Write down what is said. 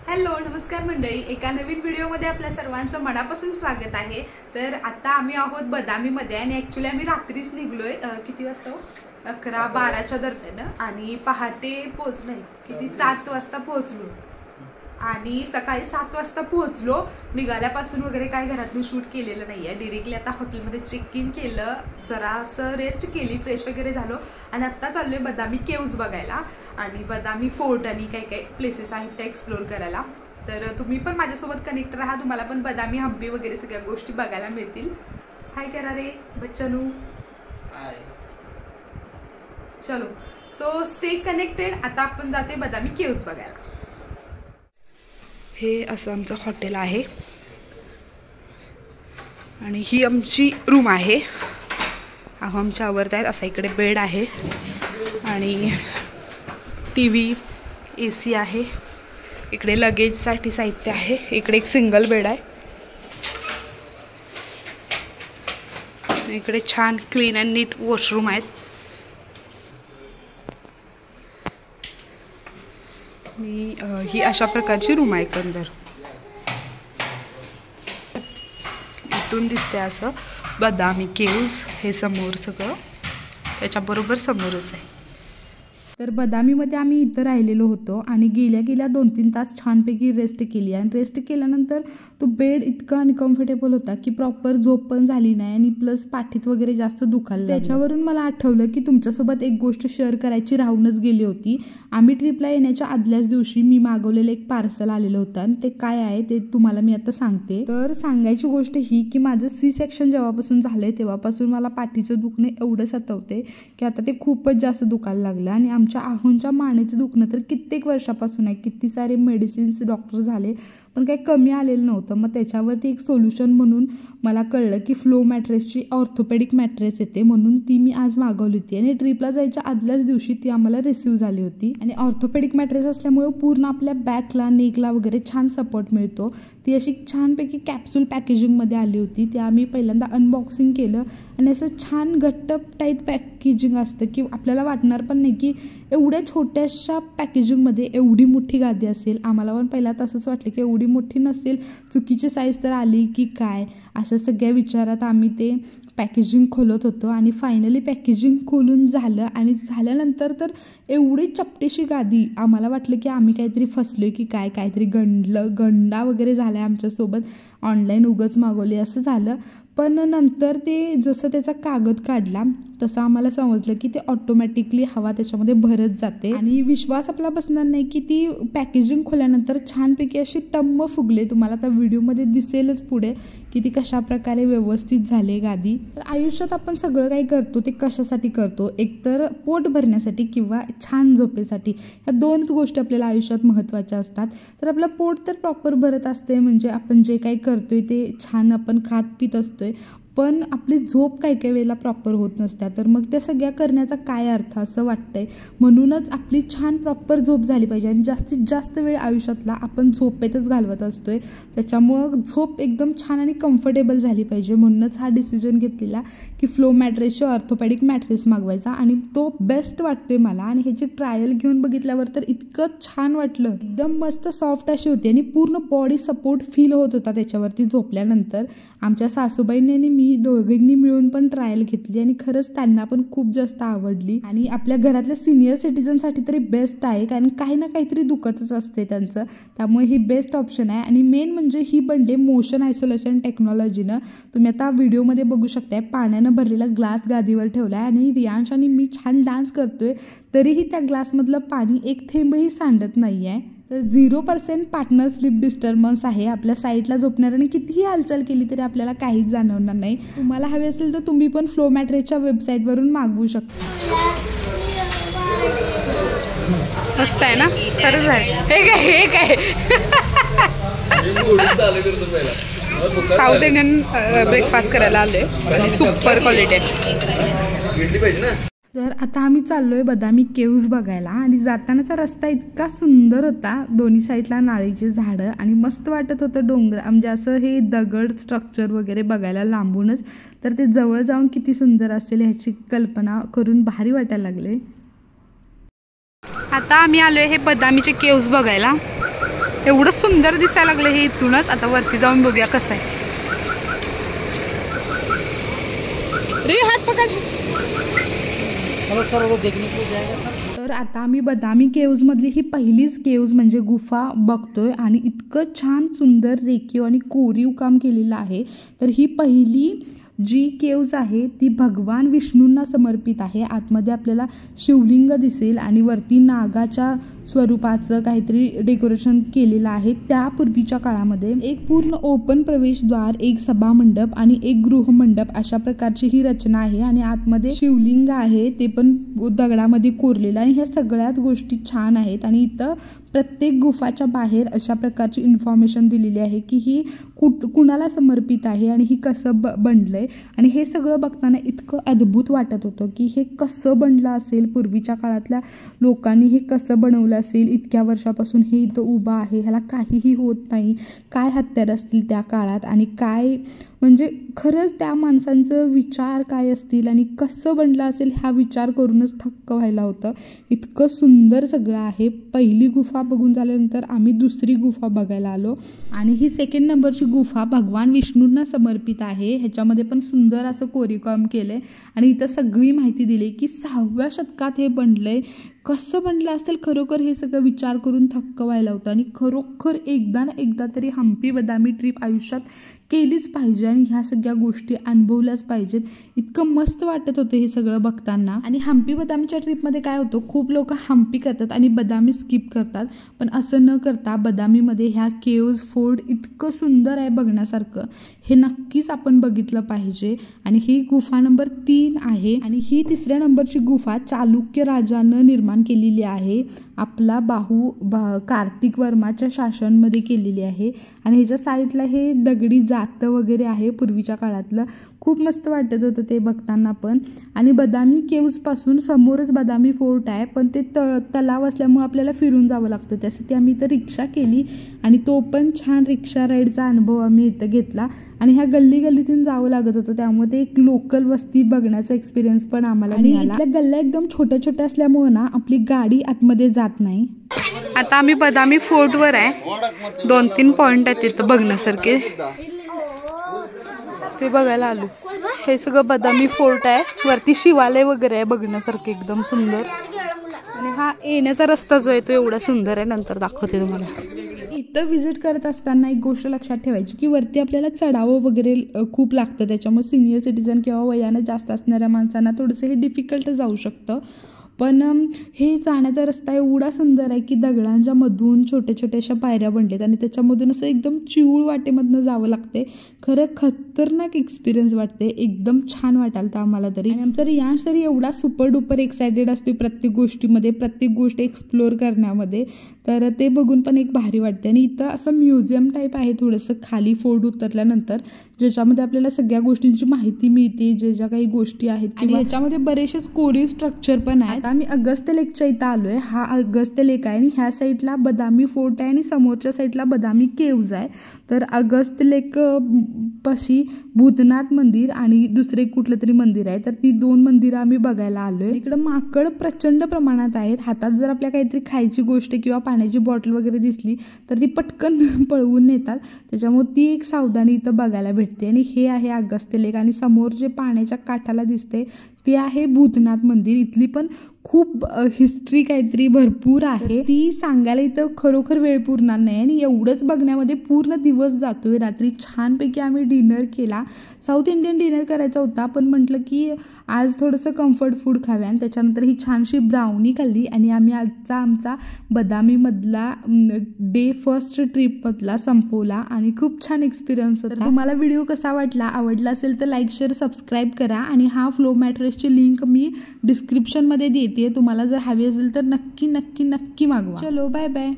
Hello नमस्कार मंडळी, एका नवीन व्हिडिओमध्ये आपल्या सर्वांचं मनापासून स्वागत आहे। तर आता आम्ही आहोत बदामीमध्ये आणि ॲक्च्युली आम्ही रात्रीच निघलोय। किती वाजता? 11-12च्या दरम्यान आणि पहाटे पोहोचलोय। किती 7 वाजता पोहोचलो आणि सकाळी 7 वाजता पोहोचलो। निघाल्यापासून वगैरे काय घरातून शूट केलेलं नाहीये। डायरेक्टली आता हॉटेलमध्ये चेक इन केलं, जरासं रेस्ट केली, फ्रेश वगैरे झालो आणि आता चाललोय बदामी केव्ज बघायला आणि बदामी फोर्ट आणि काय काय प्लेसेस आहेत ते एक्सप्लोर करायला। तर तुम्ही पण माझ्यासोबत कनेक्ट राहा, तुम्हाला पण बदामी हंपी वगैरे सगळ्या गोष्टी बघायला मिळतील। हाय करा रे बच्चनू, हाय। चलो सो स्टे कनेक्टेड। आता आपण जाते बदामी केव्ज बघायला। हे असं आमचं हॉटेल आहे आणि ही आमची रूम आहे। आमच्या आवरत आहेत, असा इकडे बेड आहे आणि टीव्ही, एसी आहे। इकडे लगेजसाठी साहित्य आहे। इकडे एक सिंगल बेड आहे। इकडे छान क्लीन अँड नीट वॉशरूम आहेत। ही अशा प्रकारची रूम आहे। एकंदर इथून दिसते असं बदामी केव्ज, हे समोर सगळं त्याच्याबरोबर समोरच आहे। तर बदामीमध्ये आम्ही इथं राहिलेलो होतो आणि गेल्या 2-3 तास छानपैकी रेस्ट केली आणि रेस्ट केल्यानंतर तो बेड इतका अनकम्फर्टेबल होता की प्रॉपर झोप पण झाली नाही आणि प्लस पाठीत वगैरे जास्त दुखायला लागलं। त्याच्यावरून मला आठवलं की तुमच्यासोबत एक गोष्ट शेअर करायची राहूनच गेली होती। आम्ही ट्रिपला येण्याच्या आदल्याच दिवशी मी मागवलेलं एक पार्सल आलेलं होतं आणि ते काय आहे ते तुम्हाला मी आता सांगते। तर सांगायची गोष्ट ही की माझं C-सेक्शन जेव्हापासून झालंय तेव्हापासून मला पाठीचं दुखणं एवढं सतावते की आता ते खूपच जास्त दुखायला लागलं आणि आमच्या आहोंच्या मानेचं दुखणं तर कित्येक वर्षापासून आहे। किती सारे मेडिसिन्स डॉक्टर झाले पण काही कमी आलेलं नव्हतं। मग त्याच्यावरती एक सोल्युशन म्हणून मला कळलं की फ्लो मॅट्रेसची ऑर्थोपेडिक मॅट्रेस येते, म्हणून ती मी आज मागवली होती आणि ट्रिपला जायच्या आदल्याच दिवशी ती आम्हाला रिसीव्ह झाली होती। आणि ऑर्थोपेडिक मॅट्रेस असल्यामुळे पूर्ण आपल्या बॅकला, नेकला वगैरे छान सपोर्ट मिळतो। ती अशी छानपैकी कॅप्सूल पॅकेजिंगमध्ये आली होती। ती आम्ही पहिल्यांदा अनबॉक्सिंग केलं आणि असं छान घट्ट टाईट पॅकेजिंग असतं की आपल्याला वाटणार पण नाही की एवढ्या छोट्याशा पॅकेजिंगमध्ये एवढी मोठी गादी असेल। आम्हाला पण पहिला तसंच वाटलं की एवढी मोठी नसेल, चुकीची साईज तर आली की काय, अशा सगळ्या विचारात आम्ही ते पॅकेजिंग खोलत होतो आणि फायनली पॅकेजिंग खोलून झालं आणि झाल्यानंतर तर एवढी चपटेशी गादी, आम्हाला वाटलं की आम्ही काहीतरी फसलोय की काय, काहीतरी गंडा वगैरे झाला आहे आमच्यासोबत, ऑनलाईन उगाच मागवली असं झालं। पण नंतर ते जसं त्याचा कागद काढला तसं आम्हाला समजलं की ते ऑटोमॅटिकली हवा त्याच्यामध्ये भरत जाते आणि विश्वास आपला बसणार नाही की ती पॅकेजिंग खोल्यानंतर छानपैकी अशी टम्म फुगले। तुम्हाला आता व्हिडिओमध्ये दिसेलच पुढे की ती कशा प्रकारे व्यवस्थित झाले गादी। तर आयुष्यात आपण सगळं काही करतो ते कशासाठी करतो? एकतर पोट भरण्यासाठी किंवा छान झोपेसाठी। ह्या दोनच गोष्टी आपल्याला आयुष्यात महत्त्वाच्या असतात। तर आपलं पोट तर प्रॉपर भरत असते, म्हणजे आपण जे काही करतोय ते छान आपण खात पित असतोय, पण आपली झोप काही वेळेला प्रॉपर होत नसते। तर मग त्या सगळ्या करण्याचा काय अर्थ असं वाटतंय। म्हणूनच आपली छान प्रॉपर झोप झाली पाहिजे आणि जास्तीत जास्त वेळ आयुष्यातला आपण झोपेतच घालवत असतोय, त्याच्यामुळं झोप एकदम छान आणि कम्फर्टेबल झाली पाहिजे। म्हणूनच हा डिसिजन घेतलेला की फ्लो मॅट्रेसचे ऑर्थोपेडिक मॅट्रेस मागवायचा आणि तो बेस्ट वाटतोय मला। आणि ह्याची ट्रायल घेऊन बघितल्यावर तर इतकं छान वाटलं, एकदम मस्त सॉफ्ट अशी होती आणि पूर्ण बॉडी सपोर्ट फील होत होता त्याच्यावरती झोपल्यानंतर। आमच्या सासूबाईंनी आणि मी दोघींनी मिळून पण ट्रायल घेतली आणि खरंच त्यांना पण खूप जास्त आवडली आणि आपल्या घरातल्या सिनियर सिटीजनसाठी तरी बेस्ट आहे, कारण काही ना काहीतरी दुखतच असते त्यांचं, त्यामुळे ही बेस्ट ऑप्शन आहे। आणि मेन म्हणजे ही बनले मोशन आयसोलेशन टेक्नॉलॉजीनं। तुम्ही आता व्हिडिओमध्ये बघू शकताय पाण्यानं भरलेला ग्लास गादीवर ठेवला आहे आणि रियांश आणि मी छान डान्स करतोय तरीही त्या ग्लासमधलं पाणी एक थेंबही सांडत नाही आहे। तर 0% पार्टनर स्लीप डिस्टर्बन्स आहे। आपल्या साईडला झोपणाऱ्याने कितीही हालचाल केली तरी आपल्याला काहीच जाणवणार नाही। तुम्हाला हवे असेल तर तुम्ही पण फ्लो मॅट्रेसच्या वेबसाईटवरून मागवू शकता। मस्त आहे ना, खरंच आहे। हे काय साऊथ इंडियन ब्रेकफास्ट करायला आलोय आणि सुपर क्वालिटी आहे। तर आता आम्ही चाललोय बदामी केव्ज बघायला आणि जातानाचा रस्ता इतका सुंदर होता, दोन्ही साईडला नारळीची झाडं आणि मस्त वाटत होतं डोंगर, म्हणजे असं हे दगड स्ट्रक्चर वगैरे बघायला लांबूनच, तर ते जवळ जाऊन किती सुंदर असेल ह्याची कल्पना करून भारी वाटायला लागले। आता आम्ही आलोय हे बदामीचे केव्ज बघायला। एवढं सुंदर दिसायला लागलं हे इथूनच. आता वरती जाऊन बघूया कसं आहे. रे हात पकड. तर आता आम्ही बदामी केव्ज मधली ही पहिलीच केव्ज म्हणजे गुफा बघतोय आणि इतकं छान सुंदर रेखीव आणि कोरीव काम केलेलं आहे. तर ही पहिली जी केव्ज आहे ती भगवान विष्णूंना समर्पित आहे. आतमध्ये आपल्याला शिवलिंग दिसेल आणि वरती नागाच्या स्वरूपाचं काहीतरी डेकोरेशन केलेलं आहे. त्यापूर्वीच्या काळामध्ये एक पूर्ण ओपन प्रवेशद्वार, एक सभामंडप आणि एक गृहमंडप अशा प्रकारची ही रचना आहे. आणि आतमध्ये शिवलिंग आहे ते पण दगडामध्ये कोरलेलं आणि ह्या सगळ्याच गोष्टी छान आहेत. आणि इथं प्रत्येक गुफाच्या बाहेर अशा प्रकारची इन्फॉर्मेशन दिलेली आहे की ही कुणाला समर्पित आहे आणि ही कसं बनलंय. आणि हे सगळं बघताना इतकं अद्भुत वाटत होतं की हे कसं बनलं असेल, पूर्वीच्या काळातल्या लोकांनी हे कसं बनवलं असेल. इतक्या वर्षापासून हे इथं उभं आहे, ह्याला काहीही होत नाही. काय हत्यार असतील त्या काळात आणि काय म्हणजे खरंच त्या माणसांचं विचार काय असतील आणि कसं बनलं असेल हा विचार करूनच थक्क व्हायला होतं. इतकं सुंदर सगळं आहे. पहिली गुफा बघून झाल्यानंतर आम्ही दुसरी गुफा बघायला आलो आणि ही 2nd नंबरची गुफा भगवान विष्णूंना समर्पित आहे. ह्याच्यामध्ये पण सुंदर असं कोरीवकाम केलंय आणि इथं सगळी माहिती दिली की 6व्या शतकात हे बनलंय. कसं बनलं असेल खरोखर हे सगळं विचार करून थक्क व्हायला होतं. आणि खरोखर एकदा ना एकदा तरी हम्पी बदामी ट्रिप आयुष्यात केलीच पाहिजे आणि ह्या सगळ्या गोष्टी अनुभवल्याच पाहिजेत. इतकं मस्त वाटत होतं हे सगळं बघताना. आणि हम्पी बदामीच्या ट्रिपमध्ये काय होतं, खूप लोक हम्पी करतात आणि बदामी स्किप करतात, पण असं न करता बदामीमध्ये ह्या केव्ज फोर्ट इतकं सुंदर आहे बघण्यासारखं. हे नक्कीच आपण बघितलं पाहिजे. आणि ही गुफा नंबर 3 आहे आणि ही 3ऱ्या नंबरची गुफा चालुक्य राजानं निर्माण केलेली आहे. आपला कार्तिक वर्माच्या शासनमध्ये केलेली आहे. आणि ह्याच्या साईडला हे दगडी जातं वगैरे आहे पूर्वीच्या काळातलं. खूप मस्त वाटत होतं ते बघताना पण. आणि बदामी केव्जपासून समोरच बदामी फोर्ट आहे, पण ते तलाव असल्यामुळे आपल्याला फिरून जावं लागतं. त्यासाठी आम्ही इथं रिक्षा केली आणि तो पण छान रिक्षा राईडचा अनुभव आम्ही इथं घेतला. आणि ह्या गल्लीतून जावं लागत होतं, त्यामुळे ते एक लोकल वस्ती बघण्याचा एक्सपिरियन्स पण आम्हाला मिळाला. आणि इथल्या गल्ल्या एकदम छोट्या छोट्या असल्यामुळे ना आपली गाडी आतमध्ये जात नाही. आता आम्ही बदामी फोर्टवर आहे. 2-3 पॉइंट आहेत तिथं बघण्यासारखे, ते बघायला आलो. हे सगळं बदामी फोर्ट आहे. वरती शिवालय वगैरे आहे बघण्यासारखे एकदम सुंदर. आणि हा येण्याचा रस्ता जो आहे तो एवढा सुंदर आहे, नंतर दाखवते तुम्हाला. इथं व्हिजिट करत असताना एक गोष्ट लक्षात ठेवायची की वरती आपल्याला चढावं वगैरे खूप लागतं. त्याच्यामुळे सिनियर सिटीजन किंवा वयानं जास्त असणाऱ्या माणसांना थोडंसं हे डिफिकल्ट जाऊ शकतं. पण हे जाण्याचा रस्ता एवढा सुंदर आहे की दगडांच्या मधून छोट्या छोट्याशा पायऱ्या बनलेत आणि त्याच्यामधून असं एकदम चिवळ वाटेमधनं जावं लागते. खरं खतरनाक एक्सपिरियन्स वाटते, एकदम छान वाटायला तर आम्हाला तरी. आणि आमचा रियांश तरी एवढा सुपर डुपर एक्सायटेड असतो प्रत्येक गोष्टीमध्ये, प्रत्येक गोष्ट एक्सप्लोअर करण्यामध्ये. तर ते बघून पण एक भारी वाटते. आणि इथं असं म्युझियम टाईप आहे थोडंसं खाली फोर्ट उतरल्यानंतर, ज्याच्यामध्ये आपल्याला सगळ्या गोष्टींची माहिती मिळते, ज्या काही गोष्टी आहेत. आणि ह्याच्यामध्ये बरेचसेच कोरीव स्ट्रक्चर पण आहेत. आम्ही अगस्त्य लेकच्या इथं आलोय. हा अगस्त्य लेक आहे आणि ह्या साईडला बदामी फोर्ट आहे आणि समोरच्या साईडला बदामी केव्ज आहे. तर अगस्त्य लेक पाशी भूतनाथ मंदिर आणि दुसरे कुठलं तरी मंदिर आहे. तर ती 2 मंदिरं आम्ही बघायला आलोय. इकडं माकड प्रचंड प्रमाणात आहेत. हातात जर आपल्या काहीतरी खायची गोष्ट किंवा पाण्याची बॉटल वगैरे दिसली तर ती पटकन पळवून नेतात. त्याच्यामुळे ती एक सावधानी इथं बघायला भेटते. आणि हे आहे अगस्त्य लेक आणि समोर जे पाण्याच्या काठाला दिसते ते आहे भूतनाथ मंदिर. इथली पण खूप हिस्ट्री काहीतरी भरपूर आहे, ती सांगायला इथं खरोखर वेळ पुरणार नाही. आणि एवढंच बघण्यामध्ये पूर्ण दिवस जातोय. रात्री छानपैकी आम्ही डिनर केला. साऊथ इंडियन डिनर करायचा होता, पण म्हटलं की आज थोडंसं कम्फर्ट फूड खाव्या. आणि त्याच्यानंतर ही छानशी ब्राउनी खाल्ली आणि आम्ही आमचा बदामीमधला डे फर्स्ट ट्रिपमधला संपवला. आणि खूप छान एक्सपिरियन्स होता. तुम्हाला व्हिडिओ कसा वाटला, आवडला असेल तर लाईक शेअर सबस्क्राईब करा. आणि हा फ्लो मॅट्रेसची लिंक मी डिस्क्रिप्शनमध्ये देते. तुम्हाला जर हवी असेल तर नक्की नक्की नक्की मागवा. चलो बाय बाय.